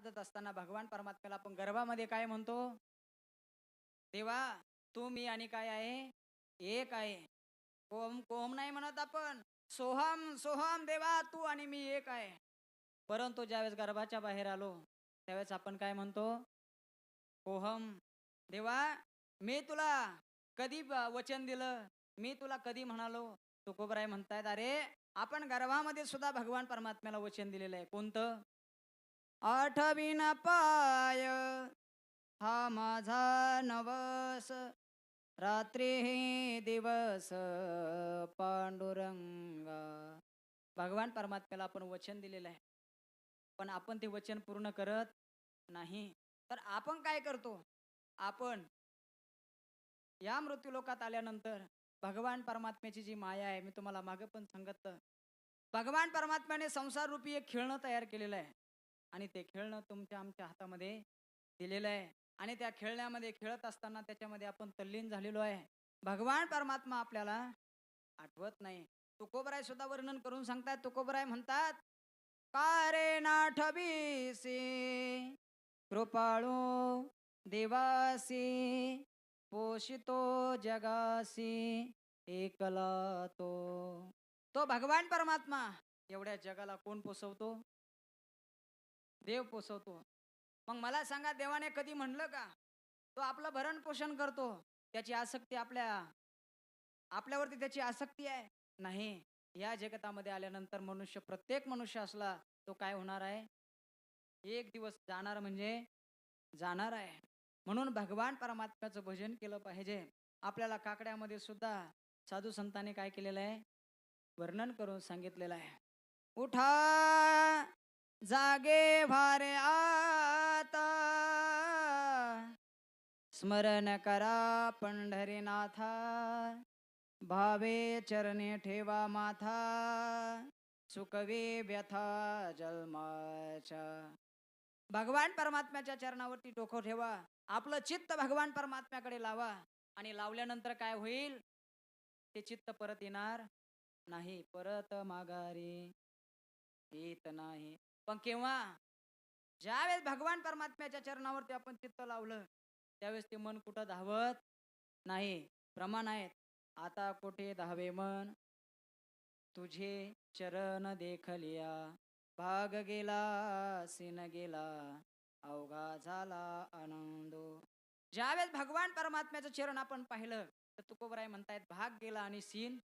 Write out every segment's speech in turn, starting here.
साधत असताना भगवान परमात्म्याला आपण गर्भामध्ये काय म्हणतो? देवा तू मी आणि काय आहे? एक आहे. कोहम कोहम नाही म्हणत आपण. सोहम सोहम देवा तू आणि मी एक आहे. परंतु ज्यावेळेस गर्भाच्या बाहेर आलो, त्यावेळेस आपण काय म्हणतो? कोहम देवा मी तुला कधी वचन दिलं? मी तुला कधी म्हणालो? तुकोबराय म्हणतायत, अरे आपण गर्भामध्ये सुद्धा भगवान परमात्म्याला वचन दिलेलं आहे. कोणतं? आठवीन पाय हा माझा नवस, रात्री दिवस पांडुरंगा. भगवान परमात्म्याला आपण वचन दिलेलं आहे, पण आपण ते वचन पूर्ण करत नाही. तर आपण काय करतो? आपण या मृत्यूलोकात आल्यानंतर भगवान परमात्म्याची जी माया आहे, मी तुम्हाला मागे पण सांगितलं, भगवान परमात्म्याने संसार रूपी एक खेळणं तयार केलेलं आहे आणि ते खेळणं तुमच्या आमच्या हातामध्ये दिलेलं आहे आणि त्या खेळण्यामध्ये खेळत असताना त्याच्यामध्ये आपण तल्लीन झालेलो आहे. भगवान परमात्मा आपल्याला आठवत नाही. तुकोबराय सुद्धा वर्णन करून सांगतात. तुकोबराय म्हणतात, का रे नाठवीसी कृपाळू देवासी, पोषितो जगासी एकला तो. तो भगवान परमात्मा एवढ्या जगाला कोण पोसवतो? देव पोसवतो. मग मला सांगा, देवाने कधी म्हणलं का तो आपलं भरण पोषण करतो? त्याची आसक्ती आपल्यावरती त्याची आसक्ती आहे? नाही. या जगतामध्ये आल्यानंतर मनुष्य, प्रत्येक मनुष्य असला तो काय होणार आहे? एक दिवस जाणार म्हणजे जाणार आहे. म्हणून भगवान परमात्म्याचं भजन केलं पाहिजे. आपल्याला काकड्यामध्ये सुद्धा साधू संतांनी काय केलेलं आहे? वर्णन करून सांगितलेलं आहे. उठा जागे भारे आता, स्मरण करा पंढरीनाथा, भावे चरणी ठेवा माथा, सुकवे व्यथा जन्माच्या. भगवान परमात्म्याच्या चरणावरती डोकं ठेवा. आपलं चित्त भगवान परमात्म्याकडे लावा आणि लावल्यानंतर काय होईल? ते चित्त परत येणार नाही. परत माघारी येत नाही. पण केव्हा? ज्यावेळेस भगवान परमात्म्याच्या चरणावरती आपण चित्त लावलं, त्यावेळेस ते मन कुठं धावत नाही. प्रमाण आहेत. आता कोठे धावे मन, तुझे चरण देखलिया, भाग गेला सीन गेला, अवघा झाला आनंदो. ज्यावेळेस भगवान परमात्म्याचं चरण आपण पाहिलं, तर तुकोबराय म्हणतायत भाग गेला आणि सीन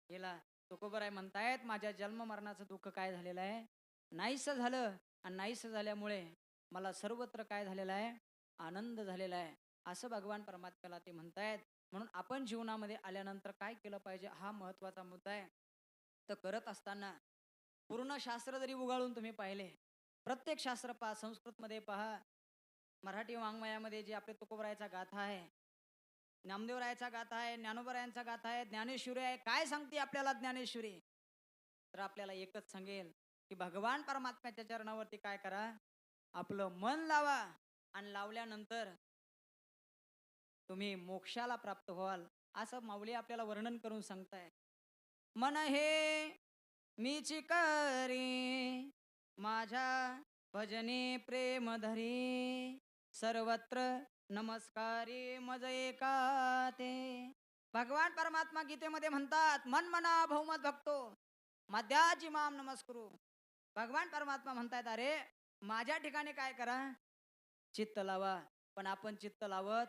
गेला. तुकोबराय म्हणतायत माझ्या जन्म मरणाचं दुःख काय झालेलं आहे? नाहीसं झालं. आणि नाहीसं झाल्यामुळे मला सर्वत्र काय झालेलं आहे? आनंद झालेला आहे. असं भगवान परमात्म्याला ते म्हणतायत. म्हणून आपण जीवनामध्ये आल्यानंतर काय केलं पाहिजे, हा महत्वाचा मुद्दा आहे. तर करत असताना पूर्ण शास्त्र जरी उगाळून तुम्ही पाहिले, प्रत्येक शास्त्र पहा, संस्कृतमध्ये पहा, मराठी वाङ्मयामध्ये जे आपले तुकोबरायचा गाथा आहे, नामदेवरायाचा गाथा आहे, ज्ञानोबरायांचा गाथा आहे, ज्ञानेश्वरी आहे. काय सांगते आपल्याला ज्ञानेश्वरी? तर आपल्याला एकच सांगेल की भगवान परमात्म्याच्या चरणावरती काय करा? आपलं मन लावा आणि लावल्यानंतर तुम्ही मोक्षाला प्राप्त व्हाल, असं माऊली आपल्याला वर्णन करून सांगताय. मन हे मीची करी, माझ्या भजनी प्रेम धरी, सर्वत्र नमस्कारी मज एका ते. भगवान परमात्मा गीतेमध्ये म्हणतात, मन मना बहुमत भक्तो मध्याजी माम नमस्कुरु. भगवान परमात्मा म्हणतात, अरे माझ्या ठिकाणी काय करा? चित्त लावा. पण आपण चित्त लावत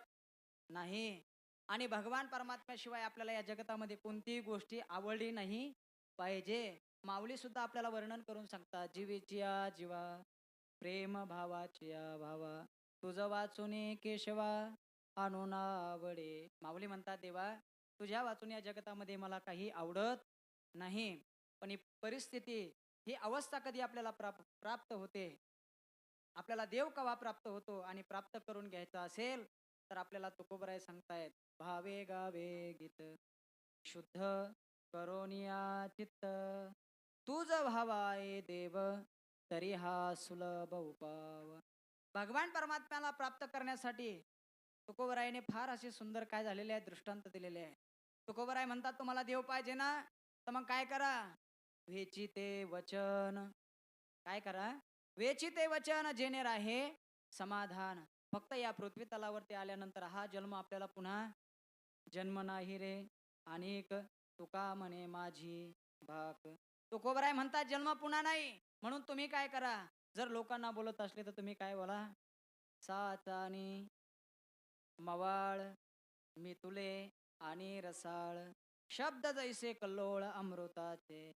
नाही. आणि भगवान परमात्म्याशिवाय आपल्याला या जगतामध्ये कोणतीही गोष्टी आवडली नाही पाहिजे. माऊली सुद्धा आपल्याला वर्णन करून सांगतात, जीवेचिया जीवा, प्रेम भावाचिया भावा, तुझं वाचुनी केशवा आणून आवडे. माऊली म्हणतात, देवा तुझ्या वाचून या जगतामध्ये मला काही आवडत नाही. पण ही परिस्थिती, ही अवस्था कधी आपल्याला प्राप्त होते? आपल्याला देव केव्हा प्राप्त होतो? आणि प्राप्त करून घ्यायचा असेल तर आपल्याला तुकोबराय सांगतायत, भावे गावे गीत शुद्ध करोनिया चित्त, तुझ भावाये देव तरी हा सुलभ उपाव. भगवान परमात्म्याला प्राप्त करण्यासाठी तुकोबरायने फार असे सुंदर काय झालेले आहे? दृष्टांत दिलेले आहे. तुकोबराय म्हणतात, तुम्हाला देव पाहिजे ना, तर मग काय करा? वेची ते वचन काय करा? वेचिते वचन जेणे राहे समाधान. फक्त या पृथ्वी तलावरती आल्यानंतर हा जन्म आपल्याला पुन्हा जन्म नाही रे अनेक तुका म्हणे माझी भाक. तुकोबराय म्हणतात जन्म पुन्हा नाही. म्हणून तुम्ही काय करा, जर लोकांना बोलत असले तर तुम्ही काय बोला, साचानी मवाळ मी तुले आणि रसाळ शब्द जैसे कल्लोळ अमृताचे.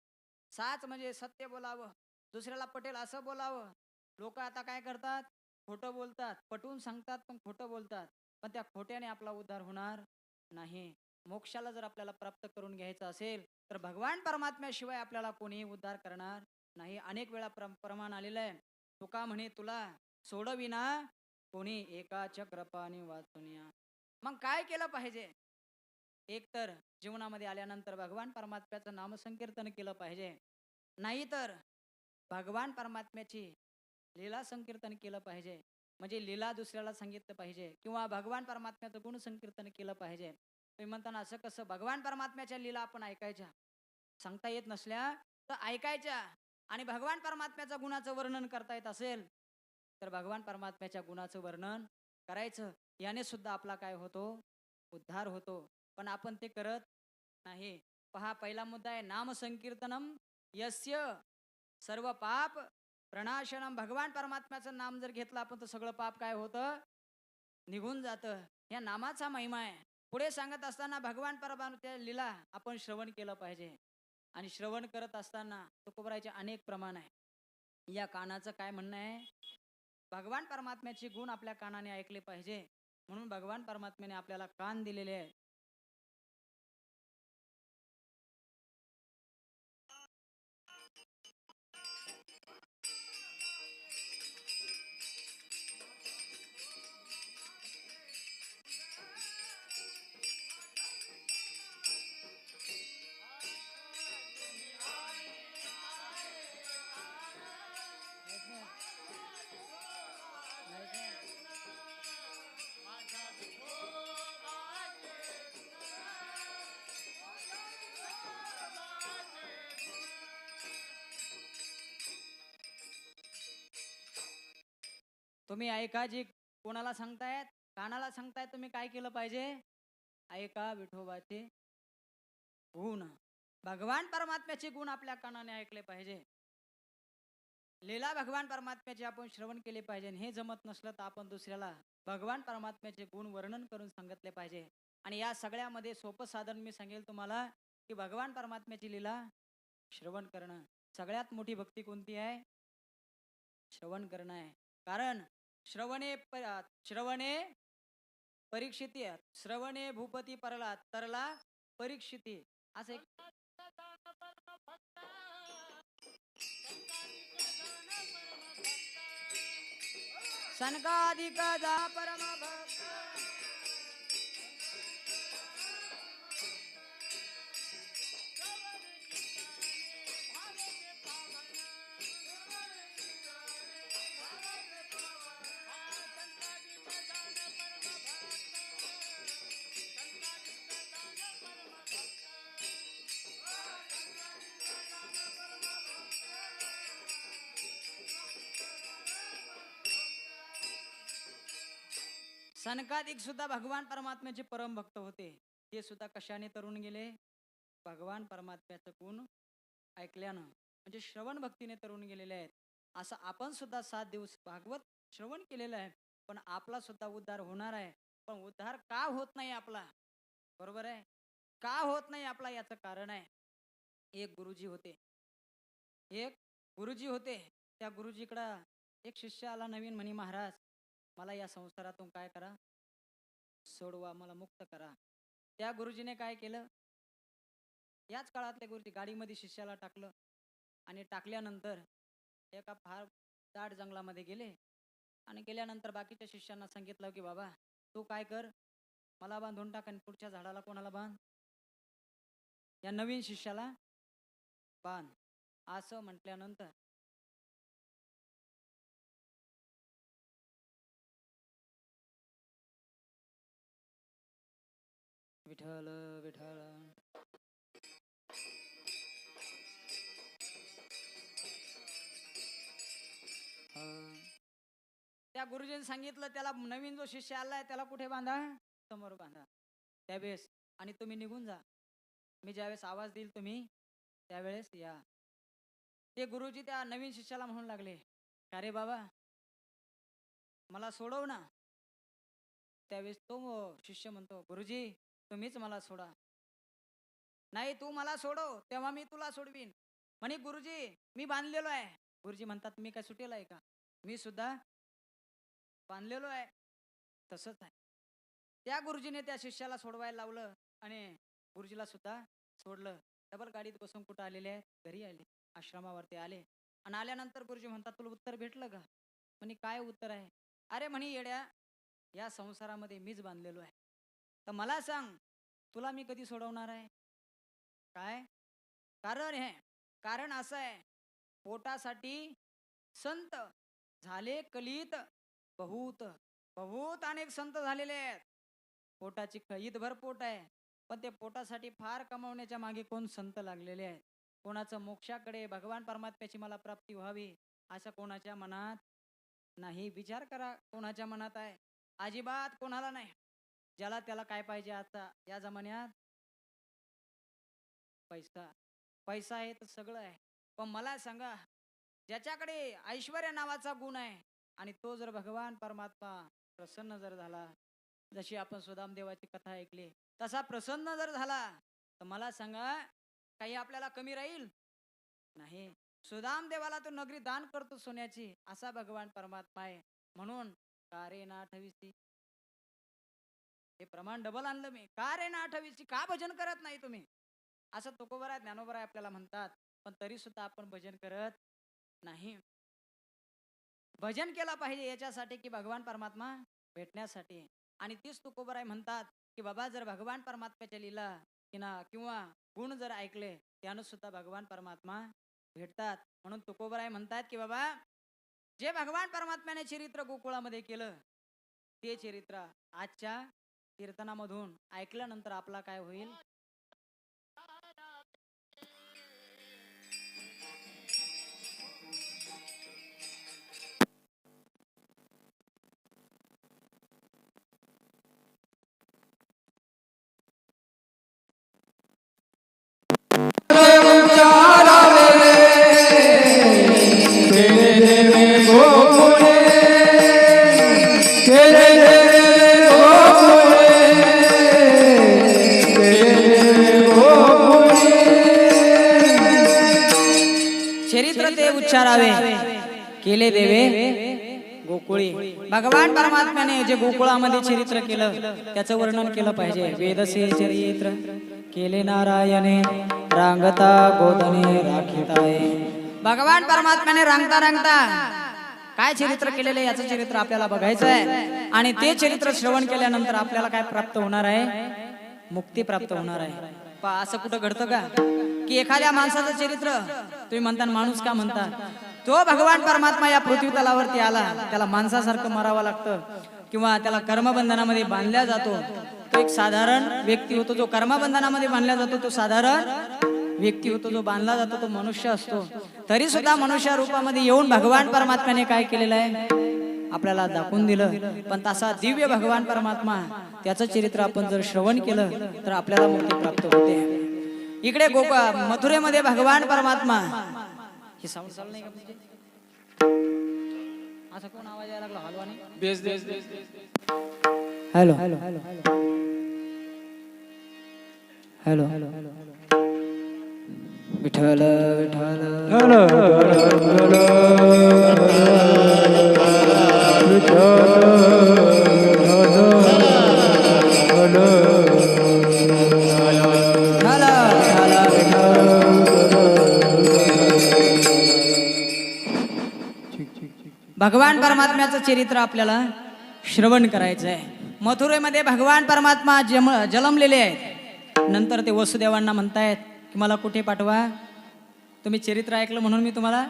साच म्हणजे सत्य बोलावं, दुसऱ्याला पटेल असं बोलावं. लोक आता काय करतात, खोटं बोलतात, पटवून सांगतात पण खोटं बोलतात. पण त्या खोट्याने आपला उद्धार होणार नाही. मोक्षाला जर आपल्याला प्राप्त करून घ्यायचं असेल तर भगवान परमात्म्याशिवाय आपल्याला कोणीही उद्धार करणार नाही. अनेक वेळा प्रमाण आलेलं आहे. तुका म्हणे तुला सोडविना कोणी एका चक्रपाणी वाचुनिया. मग काय केलं पाहिजे? एक तर जीवनामध्ये आल्यानंतर भगवान परमात्म्याचं नामसंकीर्तन केलं पाहिजे. नाहीतर भगवान परमात्म्याची लीला संकीर्तन केलं पाहिजे. म्हणजे लीला दुसऱ्याला सांगितलं पाहिजे किंवा भगवान परमात्म्याचं गुण संकीर्तन केलं पाहिजे. तुम्ही म्हणताना असं कसं, भगवान परमात्म्याच्या लीला आपण ऐकायच्या, सांगता येत नसल्या तर ऐकायच्या. आणि भगवान परमात्म्याच्या गुणाचं वर्णन करता येत असेल तर भगवान परमात्म्याच्या गुणाचं वर्णन करायचं. याने सुद्धा आपला काय होतो, उद्धार होतो. पण आपण ते करत नाही. पहा, पहिला मुद्दा आहे नाम संकीर्तनम यस्य सर्व पाप प्रणाशनम. भगवान परमात्म्याचं नाम जर घेतलं आपण तर सगळं पाप काय होतं, निघून जातं. या नामाचा महिमा आहे. पुढे सांगत असताना भगवान परमात्म्याच्या लीला आपण श्रवण केलं पाहिजे. आणि श्रवण करत असताना तुकोबरायचे अनेक प्रमाण आहे. या कानाचं काय म्हणणं आहे, भगवान परमात्म्याचे गुण आपल्या कानाने ऐकले पाहिजे. म्हणून भगवान परमात्म्याने आपल्याला कान दिलेले आहे. तुम्ही ऐका, जी कोणाला सांगतायत, कानाला सांगतायत, तुम्ही काय केलं पाहिजे, ऐका विठोबाचे गुण. भगवान परमात्म्याचे गुण आपल्या कानाने ऐकले पाहिजे. लीला भगवान परमात्म्याचे आपण श्रवण केले पाहिजे. हे जमत नसलं तर आपण दुसऱ्याला भगवान परमात्म्याचे गुण वर्णन करून सांगितले पाहिजे. आणि या सगळ्यामध्ये सोपं साधन मी सांगेल तुम्हाला की भगवान परमात्म्याची लीला श्रवण करणं. सगळ्यात मोठी भक्ती कोणती आहे, श्रवण करणं आहे. कारण श्रवणे परीक्षिती, श्रवणे भूपती परला तरला परीक्षिती, असं एक सनकाधिक जा परम भक्त. सनकादिक सुद्धा भगवान परमात्म्याचे परम भक्त होते. ते सुद्धा कशाने तरुण गेले, भगवान परमात्म्याचं गुण ऐकल्यानं, म्हणजे श्रवण भक्तीने तरुण गेलेले आहेत. असं आपण सुद्धा 7 दिवस भागवत श्रवण केलेलं आहे. पण आपला सुद्धा उद्धार होणार आहे. पण उद्धार का होत नाही आपला, बरोबर आहे, का होत नाही आपला, याचं कारण आहे. एक गुरुजी होते. त्या गुरुजीकडं एक शिष्य आला नवीन, म्हणे महाराज मला या संसारातून काय करा, सोडवा, मला मुक्त करा. त्या गुरुजीने काय केलं, याच काळातल्या गुरुजी गाडीमध्ये शिष्याला टाकलं आणि टाकल्यानंतर एका फार दाट जंगलामध्ये गेले. आणि गेल्यानंतर बाकीच्या शिष्यांना सांगितलं की बाबा तू काय कर, मला बांधून टाक आणि पुढच्या झाडाला कोणाला बांध, या नवीन शिष्याला बांध. असं म्हटल्यानंतर विठ्ठल विठ्ठल गुरुजींनी सांगितलं त्याला नवीन जो शिष्य आलाय त्याला कुठे बांधा, समोर बांधा त्यावेळेस, आणि तुम्ही निघून जा. मी ज्यावेळेस आवाज देईल तुम्ही त्यावेळेस या. ते गुरुजी त्या नवीन शिष्याला म्हणून लागले, अरे बाबा मला सोडव ना. त्यावेळेस तो शिष्य म्हणतो, गुरुजी तुम्हीच मला सोडा. नाही तू मला सोडव तेव्हा मी तुला सोडवीन. म्हणे गुरुजी मी बांधलेलो आहे. गुरुजी म्हणतात मी काय सुटेल आहे का, मी सुद्धा बांधलेलो आहे. तसंच आहे. त्या गुरुजीने त्या शिष्याला सोडवायला लावलं आणि गुरुजीला सुद्धा सोडलं. डबल गाडीत बसून कुठं आलेले आहे, घरी आले, आश्रमावरती आले. आणि आल्यानंतर गुरुजी म्हणतात तुला उत्तर भेटलं का. म्हणे काय उत्तर आहे. अरे म्हणे येड्या या संसारामध्ये मीच बांधलेलो आहे, तर मला सांग तुला मी कधी सोडवणार आहे. काय कारण असं आहे, पोटासाठी संत झाले कलित बहुत बहुत अनेक संत झालेले आहेत. पोटाची ईदभर पोट आहे, पण ते पोटासाठी फार कमावण्याच्या मागे कोण संत लागलेले आहेत. कोणाचं मोक्षाकडे भगवान परमात्म्याची मला प्राप्ती व्हावी असं कोणाच्या मनात नाही. विचार करा कोणाच्या मनात आहे. अजिबात कोणाला नाही. ज्याला त्याला काय पाहिजे आता या जमान्यात, पैसा. पैसा आहे तर सगळं आहे. पण मला सांगा ज्याच्याकडे ऐश्वर्य नावाचा गुण आहे आणि तो जर भगवान परमात्मा प्रसन्न जर झाला, जशी आपण सुदाम देवाची कथा ऐकली तसा प्रसन्न जर झाला, तर मला सांगा काही आपल्याला कमी राहील नाही. सुदाम देवाला तो नगरी दान करतो सोन्याची, असा भगवान परमात्मा आहे. म्हणून का रे ना आठवीसी, हे प्रमाण डबल आणलं मी. का रे ना आठवीसी, का भजन करत नाही तुम्ही, असं तुकोबराय ज्ञानोबराय आपल्याला म्हणतात. पण तरी सुद्धा आपण भजन करत नाही. भजन केला पाहिजे याच्यासाठी की भगवान परमात्मा भेटण्यासाठी. आणि तीच तुकोबराय म्हणतात की बाबा जर भगवान परमात्म्याच्या लीला किंवा गुण जर ऐकले त्यानं सुद्धा भगवान परमात्मा भेटतात. म्हणून तुकोबराय म्हणतात की बाबा जे भगवान परमात्म्याने चरित्र गोकुळामध्ये केलं ते चरित्र आजच्या कीर्तनामधून ऐकल्यानंतर आपला काय होईल. चरित्र ते उच्चारावे केले देवे गोकुळी. भगवान परमात्म्याने जे गोकुळामध्ये चरित्र केलं त्याचं वर्णन केलं पाहिजे. वेदसे चरित्र केले नारायणे रांगता गोदने राखिताय. भगवान परमात्म्याने रांगता रांगता काय चरित्र केलेले याचं चरित्र आपल्याला बघायचं आहे. आणि ते चरित्र श्रवण केल्यानंतर आपल्याला काय प्राप्त होणार आहे, मुक्ती प्राप्त होणार आहे. असं कुठं घडतं का की एखाद्या माणसाचं चरित्र तुम्ही म्हणता माणूस का म्हणता, तो भगवान परमात्मा या पृथ्वी तलावरती आला त्याला माणसासारखं मरावं लागतं किंवा त्याला कर्मबंधनामध्ये बांधल्या जातो. तो एक साधारण व्यक्ती होतो. जो कर्मबंधनामध्ये बांधला जातो तो साधारण व्यक्ती होतो. जो बांधला जातो तो मनुष्य असतो. तरी सुद्धा मनुष्य रूपामध्ये येऊन भगवान परमात्म्याने काय केलेलं आहे आपल्याला दाखवून दिलं. पण तसा दिव्य भगवान परमात्मा त्याचं चरित्र आपण जर श्रवण केलं तर आपल्याला मुक्ती प्राप्त होते. इकडे मथुरेमध्ये भगवान परमात्मा हे साऊंड चालू नाही का, असा कोण आवाज यायला लागला हलवा नाही. Hello hello hello hello hello Vitthal भगवान परमात्म्याचं चरित्र आपल्याला श्रवण करायचं आहे. मथुरेमध्ये भगवान परमात्मा जन्मलेले आहेत. नंतर ते वसुदेवांना म्हणतायत की मला कुठे पाठवा. तुम्ही चरित्र ऐकलं म्हणून मी तुम्हाला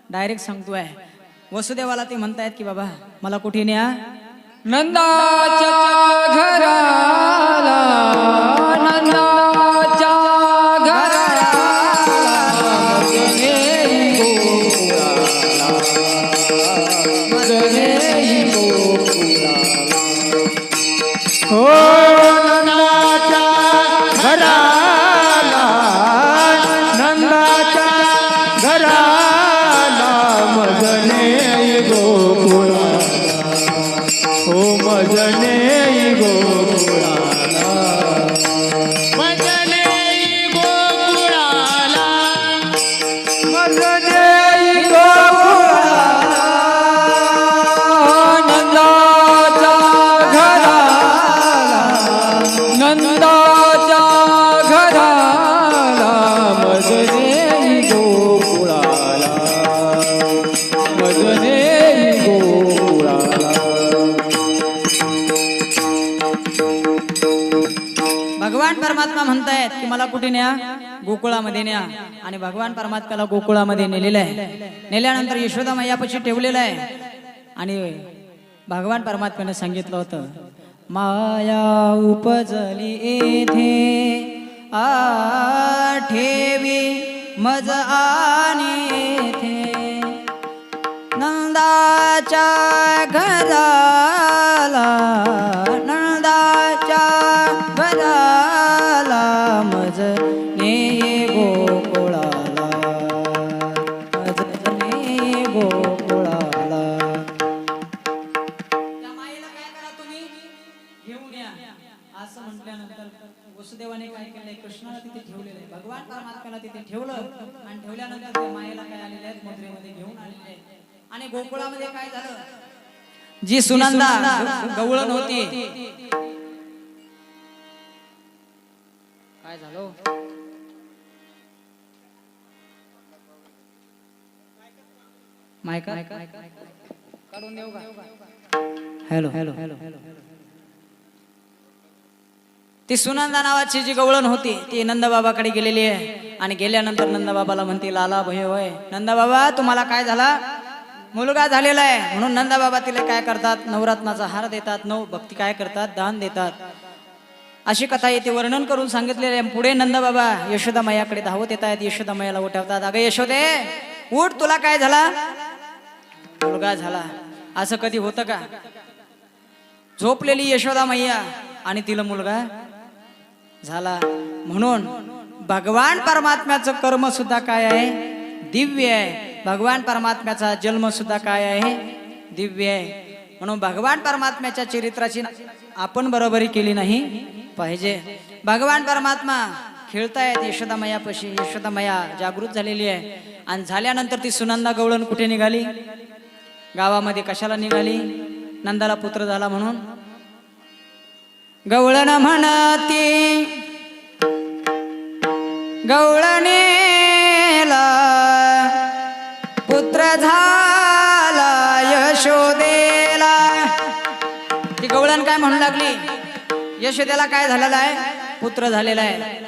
डायरेक्ट सांगतोय. वसुदेवाला ते म्हणतायत की बाबा मला कुठे न्या. नंदाच्या घराला नंदाच्या घराला मदने हो नंदाच्या घराला नंदाच्या घराला मजने गोकुळाला हो मजने गोकुळाला मजने गोकुळाला मजने गोकुळाला नंदाच्या घराला नंदाच्या घराला मजने गोकुळाला मजने गोकुळाला भगवान परमात्मा म्हणतायत की मला कुठे न्या गोकुळामध्ये न्या आणि भगवान परमात्म्याला गोकुळामध्ये नेलेलं आहे. नेल्यानंतर यशोदा मैयापाशी ठेवलेलं आहे आणि भगवान परमात्म्याने सांगितलं होतं माया उपजली येथे ठेवी मज आणि येथे नंदाच्या घराला नंदाच्या घराला मज ने गोकुळाला मज ने गोकुळाला. त्या माईला काय करा तुम्ही घेऊन या असं म्हटल्यानंतर वसुदेवाने काय केलंय कृष्णाला तिथे ठेवलेलं आहे. भगवान परमात्म्याला तिथे ठेवलं आणि ठेवल्यानंतर त्या मायेला काय आलेले आहेत मुद्रेमध्ये घेऊन आलेले आहेत. आणि गोकुळामध्ये काय झालं जी सुनंदा गवळण होती काय झालं मायका काढून देऊ का हॅलो हॅलो हॅलो ती सुनंदा नावाची जी गवळण होती ती नंदबाबाकडे गेलेली आहे आणि गेल्यानंतर नंदबाबाला म्हणते लाला भय होय नंदबाबा तुम्हाला काय झाला मुलगा झालेला आहे म्हणून नंदबाबा तिला काय करतात नवरत्नाचा हार देतात नऊ भक्ती काय करतात दान देतात अशी कथा येते वर्णन करून सांगितलेले आहे. पुढे नंदबाबा यशोदा मैयाकडे धावत येत आहेत. यशोदा मैयाला उठवतात अगं यशोदे उठ तुला काय झाला मुलगा झाला. असं कधी होतं का झोपलेली यशोदा मैया आणि तिला मुलगा झाला. म्हणून भगवान परमात्म्याचं कर्म सुद्धा काय आहे दिव्य आहे. भगवान परमात्म्याचा जन्म सुद्धा काय आहे दिव्य आहे. म्हणून भगवान परमात्म्याच्या चरित्राची आपण बरोबरी केली नाही पाहिजे. भगवान परमात्मा खेळतायत यशोदा मैयापाशी. यशोदा मैया जागृत झालेली आहे आणि झाल्यानंतर ती सुनंदा गवळण कुठे निघाली गावामध्ये कशाला निघाली नंदाला पुत्र झाला म्हणून. गवळण म्हणती गवळणेला पुत्र झाला यशोदेला. ती गवळण काय म्हणू लागली यशोदेला काय झालेला आहे पुत्र झालेला आहे.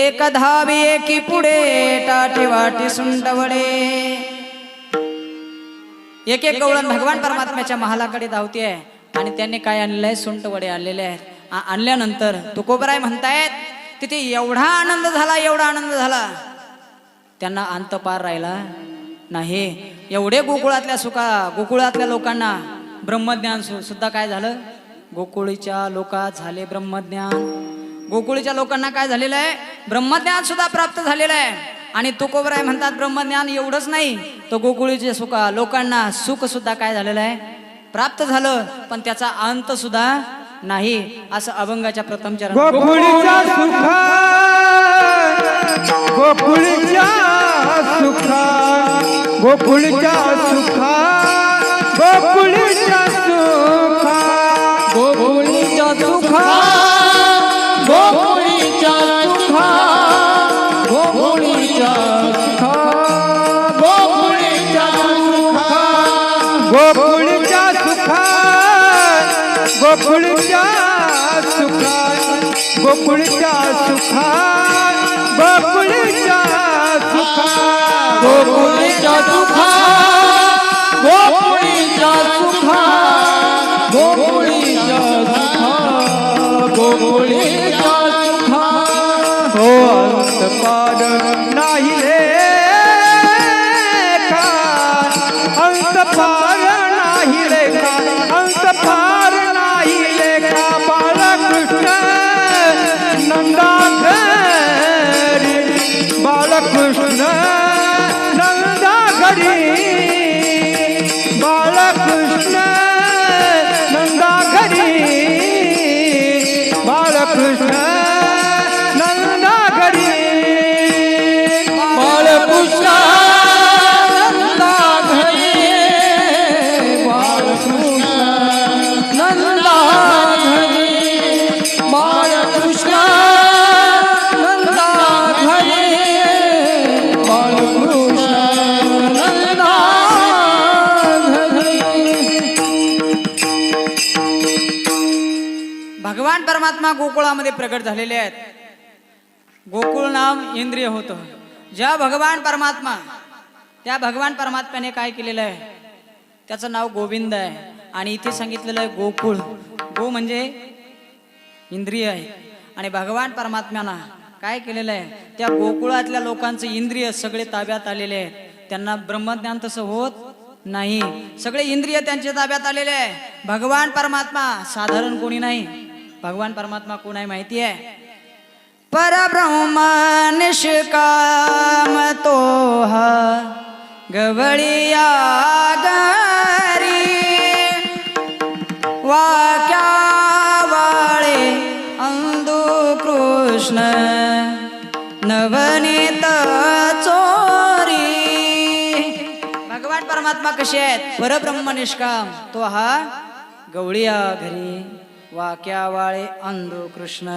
एक धावी एकी पुढे टाटी वाटी सुंटवडे. एक एक गवळण भगवान परमात्म्याच्या महालाकडे धावते आहे आणि त्यांनी काय आणलेलं आहे सुंटवडे आणलेले आहेत. आणल्यानंतर तुकोबराय म्हणतायत तिथे एवढा आनंद झाला एवढा आनंद झाला त्यांना अंत पार राहिला नाही. एवढे गोकुळातल्या लोकांना ब्रह्मज्ञान सुद्धा काय झालं गोकुळीच्या लोकात झाले ब्रह्मज्ञान. गोकुळीच्या लोकांना काय झालेलं आहे ब्रह्मज्ञान सुद्धा प्राप्त झालेलं आहे. आणि तुकोबराय म्हणतात ब्रह्मज्ञान एवढंच नाही तो गोकुळीच्या लोकांना सुख सुद्धा काय झालेलं आहे प्राप्त झालं पण त्याचा अंत सुद्धा नाही. असं अभंगाच्या प्रथम चरण. गोकुळीच्या सुखा गोकुळीच्या सुखा गोकुळीच्या सुखा गोकुळीच्या सुखा गोकुळीच्या सुखा गोकुळीच्या सुखा गोकुळीच्या सुखा गोकुळीच्या सुखा गोकुळीच्या सुखा गोकुळीच्या सुखा गोकुळीच्या सुखा गोकुळीच्या सुखा गोकुळीच्या सुखा गोकुळीच्या सुखा गोकुळीच्या सुखा गोकुळीच्या सुखा हो अंत पार नाही रेखा अंत पार नाही रेखा अंत पार नाही लेखा बाळक भगवान परमात्मा गोकुळामध्ये प्रगट झालेले आहेत. गोकुळ नाम इंद्रिय होतं. ज्या भगवान परमात्मा, त्या भगवान परमात्म्याने काय केलेलं आहे, त्याचं नाव गोविंद आहे. आणि इथे सांगितलेलं आहे गोकुळ. गो म्हणजे इंद्रिय आहे. आणि भगवान परमात्म्यानं काय केलेलं आहे, त्या गोकुळातल्या लोकांचे इंद्रिय सगळे ताब्यात आलेले आहेत. त्यांना ब्रह्मज्ञान तसं होत नाही. सगळे इंद्रिय त्यांच्या ताब्यात आलेले आहे. भगवान परमात्मा साधारण कोणी नाही. भगवान परमात्मा कोण आहे माहिती आहे? परब्रह्म निष्काम तो हा गवळिया गरी वाक्या वाळे अंधू कृष्ण नवनीत चोरी. भगवान परमात्मा कसे आहेत? परब्रह्म निष्काम तो हा गवळिया घरी वाक्या वाळे अंधू कृष्ण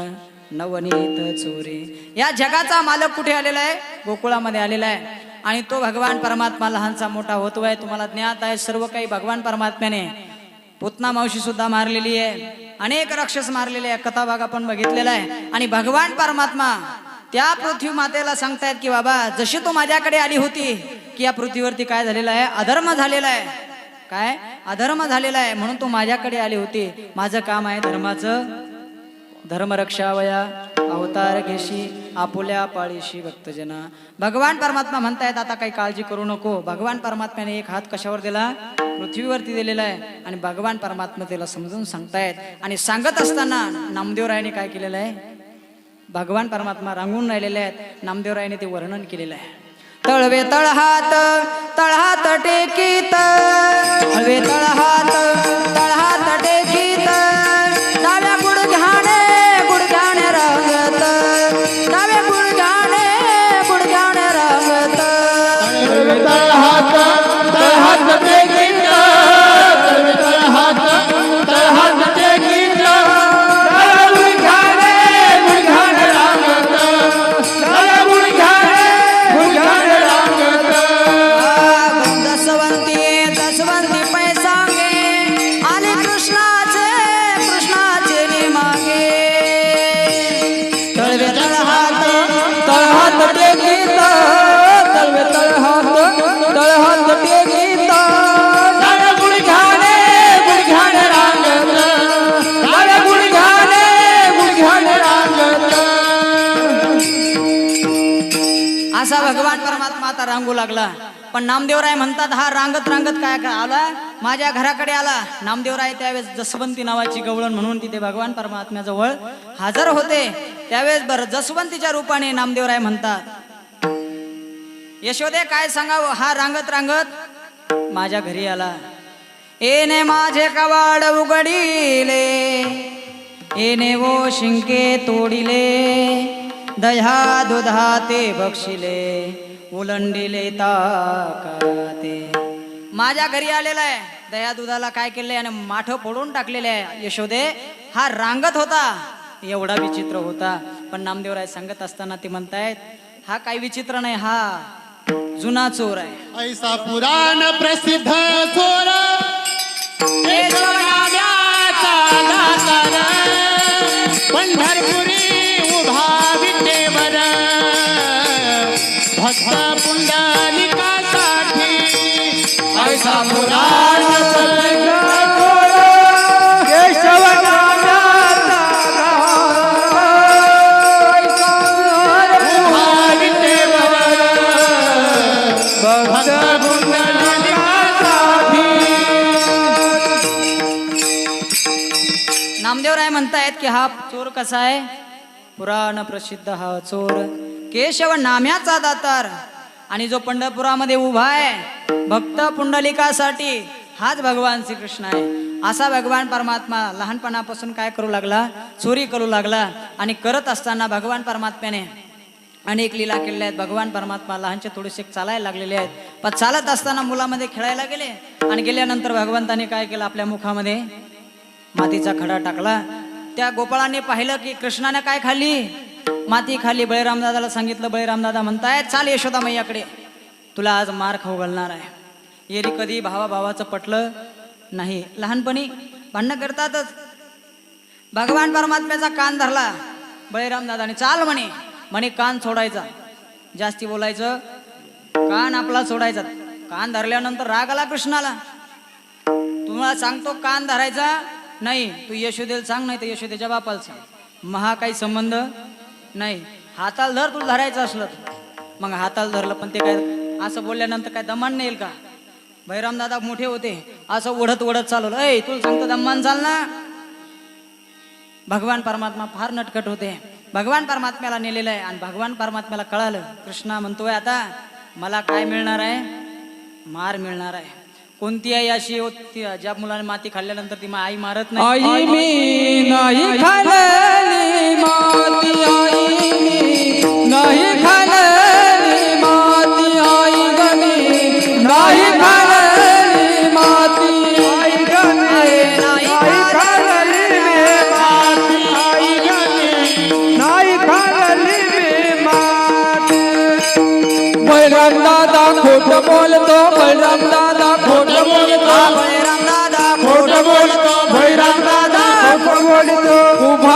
नवनीत चोरी. या जगाचा मालक कुठे आलेला आहे? गोकुळामध्ये आलेला आहे. आणि तो भगवान परमात्मा लहानचा मोठा होतोय. तुम्हाला ज्ञात आहे सर्व काही भगवान परमात्म्याने. पुतना मावशी सुद्धा मारलेली आहे, अनेक राक्षस मारलेले आहे, कथा भाग आपण बघितलेला आहे. आणि भगवान परमात्मा त्या पृथ्वी मातेला सांगतायत की बाबा जशी तू माझ्याकडे आली होती की या पृथ्वीवरती काय झालेलं आहे, अधर्म झालेला आहे. काय अधर्म झालेला आहे म्हणून तू माझ्याकडे आली होती. माझं काम आहे धर्माचं. धर्मरक्षावया अवतार घेशी आपुल्या पाळीशी भक्तजना. भगवान परमात्मा म्हणतायत आता काही काळजी करू नको. भगवान परमात्म्याने एक हात कशावर दिला? पृथ्वीवरती दिलेला आहे. आणि भगवान परमात्मा त्याला समजून सांगतायत. आणि सांगत असताना नामदेवरायाने काय केलेलं आहे? भगवान परमात्मा रांगून राहिलेले आहेत. नामदेवरायाने ते वर्णन केलेलं आहे. तळवे तळहात तळहात टेकीत तळवे तळहात तळहात टेकीत डाव्या गुडघ्याने गुडघ्याने रंगत डाव्या गुडघ्याने गुडघ्याने रंगत तळहात तळहात टेकीत तळवे तळहात तळहात टेकीत डाव्या गुडघ्याने गुडघ्याने रंगत डाव्या गुडघ्याने गुडघ्याने रंगत. दसवंती दसवंती पैसांगे आले कृष्णाचे कृष्णाचे ने मागे. तळवे तळहात तळहात टेकीत तळवे तळहात तळहात टेकीत डाव्या गुडघ्याने गुडघ्याने रंगत डाव्या गुडघ्याने गुडघ्याने रंगत. असा भगवान परमात्मा आता रांगू लागला. पण नामदेवराय म्हणतात हा रांगत रांगत काय आला? माझ्या घराकडे आला. नामदेवराय त्यावेळेस जसवंती नावाची गवळण म्हणून तिथे भगवान परमात्म्याजवळ हजर होते. त्यावेळेस बरं जसवंतीच्या रूपाने नामदेवराय म्हणतात यशोदे काय सांगावं, हा रांगत रांगत माझ्या घरी आला. एने माझे कवाड उघडिले एने वो शिंके तोडिले दह्या दुधा ते बक्षिले उलंडिले ताकाते. माझ्या घरी आलेला आहे. दया दुधाला काय केलंय आणि माठ फोडून टाकलेले आहे. यशोदे हा रांगत होता. एवढा विचित्र होता. पण नामदेवराय सांगत असताना ते म्हणतायत हा काही विचित्र नाही, हा जुना चोर आहे. ऐसा पुराण प्रसिद्ध चोर केशव नाव्याचा दातार पंढरपुरी उभा विटेवर भक्त पुंडलिकासाठी. ऐसा पुराण प्रसिद्ध चोर केशव नावाचा उभा विटेवर भक्त पुंडलिकासाठी. नामदेवराय म्हणतायत की हा चोर कसा आहे? पुराण प्रसिद्ध हा चोर केशव नाम्याचा दातार. आणि जो पंढरपुरामध्ये उभा आहे भक्त पुंडलिकासाठी हाच भगवान श्रीकृष्ण आहे. असा भगवान परमात्मा लहानपणापासून काय करू लागला? चोरी करू लागला. आणि करत असताना भगवान परमात्म्याने अनेक लीला केलेल्या आहेत. भगवान परमात्मा लहानचे थोडेसे चालायला लागलेले आहेत. पण चालत असताना मुलामध्ये खेळायला गेले. आणि गेल्यानंतर भगवंताने काय केलं? आपल्या मुखामध्ये मातीचा खडा टाकला. त्या गोपाळाने पाहिलं की कृष्णाने काय खाल्ली? माती खाल्ली. बळीराम दादाला सांगितलं. बळीराम दादा म्हणतायत चाल यशोदा मैयाकडे, तुला आज मार खाऊ घालणार आहे. एरी कधी भावा भावाचं पटलं नाही. लहानपणी भांडणं करतातच. भगवान परमात्म्याचा कान धरला बळीराम दादाने. चाल म्हणे, म्हणे कान सोडायचा, जास्ती बोलायचं, कान आपला सोडायचा. कान धरल्यानंतर राग आला कृष्णाला. तुम्हाला सांगतो कान धरायचा नाही, तू यशोदेला सांग, नाही तर यशोदेच्या बापाला सांग, महा काही संबंध नाही. हाताला धर, तुला धरायचं असलं तर. मग हाताला धरलं, पण ते काय असं बोलल्यानंतर काय दमान नाही येईल का? बळीराम दादा मोठे होते, असं ओढत ओढत चालवलं. ऐ तुला सांगतो दमान चाल ना. भगवान परमात्मा फार नटखट होते. भगवान परमात्म्याला नेलेलं आहे आणि भगवान परमात्म्याला कळालं कृष्णा म्हणतोय आता मला काय मिळणार आहे? मार मिळणार आहे. कोणती आई अशी होती ज्या मुलाने माती खाल्ल्यानंतर ती आई मारत नाही? आई मी नाही खाल्ली माती, आई मी नाही खाल्ली माती, आई गमी नाही खाल्ली माती, आई गमी नाही खाल्ली माती, आई गमी नाही खाल्ली माती. बळराम दादा खोट बोलतो, बळराम दादा खोट बोलतो, बळीराम दादा खोट बोलतो, बळीराम दादा खोट बोलतो. उभा